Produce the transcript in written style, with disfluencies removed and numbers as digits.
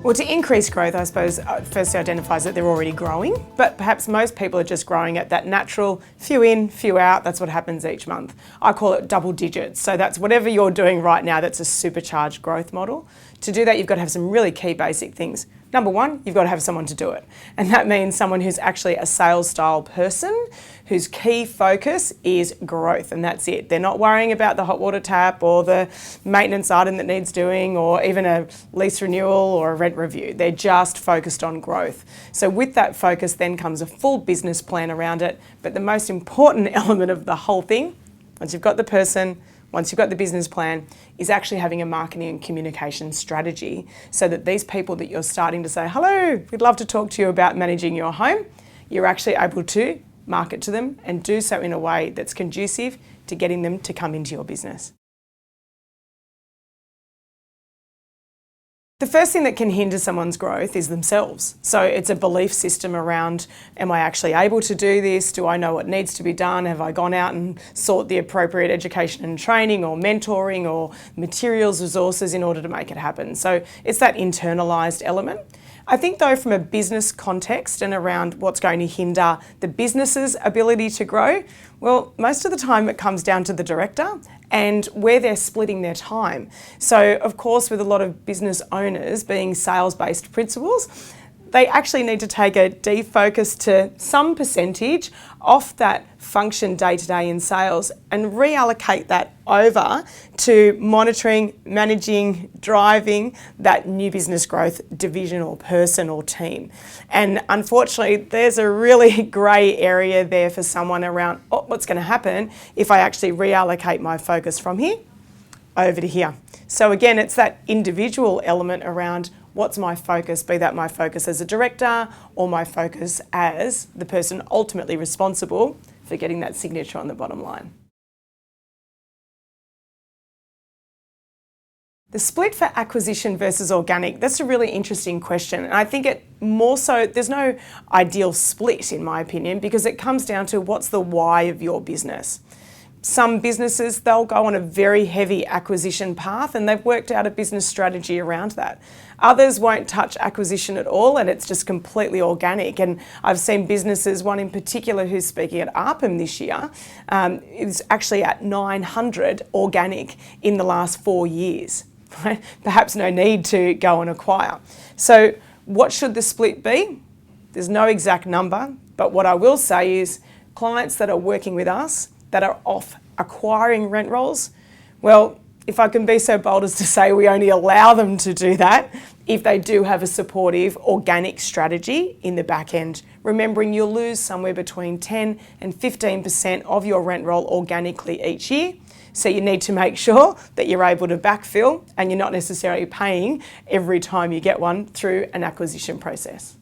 Well, to increase growth, I suppose, firstly identifies that they're already growing, but perhaps most people are just growing at that natural few in, few out. That's what happens each month. I call it double digits. So that's whatever you're doing right now, that's a supercharged growth model. To do that, you've got to have some really key basic things. Number one, you've got to have someone to do it. And that means someone who's actually a sales style person whose key focus is growth, and that's it. They're not worrying about the hot water tap or the maintenance item that needs doing or even a lease renewal or a rent review. They're just focused on growth. So with that focus then comes a full business plan around it. But the most important element of the whole thing, once you've got the person, once you've got the business plan, is actually having a marketing and communication strategy so that these people that you're starting to say, hello, we'd love to talk to you about managing your home, you're actually able to market to them and do so in a way that's conducive to getting them to come into your business. The first thing that can hinder someone's growth is themselves. So it's a belief system around, am I actually able to do this? Do I know what needs to be done? Have I gone out and sought the appropriate education and training or mentoring or materials, resources in order to make it happen? So it's that internalised element. I think though from a business context and around what's going to hinder the business's ability to grow, well, most of the time it comes down to the director and where they're splitting their time. So of course with a lot of business owners being sales-based principals, they actually need to take a defocus to some percentage off that function day-to-day in sales and reallocate that over to monitoring, managing, driving that new business growth division or person or team. And unfortunately, there's a really grey area there for someone around, what's going to happen if I actually reallocate my focus from here over to here. So again, it's that individual element around what's my focus, be that my focus as a director or my focus as the person ultimately responsible for getting that signature on the bottom line. The split for acquisition versus organic, that's a really interesting question. And I think it more so, there's no ideal split in my opinion, because it comes down to what's the why of your business. Some businesses, they'll go on a very heavy acquisition path and they've worked out a business strategy around that. Others won't touch acquisition at all and it's just completely organic. And I've seen businesses, one in particular who's speaking at ARPM this year, is actually at 900 organic in the last 4 years. Right? Perhaps no need to go and acquire. So what should the split be? There's no exact number, but what I will say is clients that are working with us that are off acquiring rent rolls, well, if I can be so bold as to say we only allow them to do that if they do have a supportive organic strategy in the back end. Remembering you'll lose somewhere between 10 and 15% of your rent roll organically each year. So you need to make sure that you're able to backfill and you're not necessarily paying every time you get one through an acquisition process.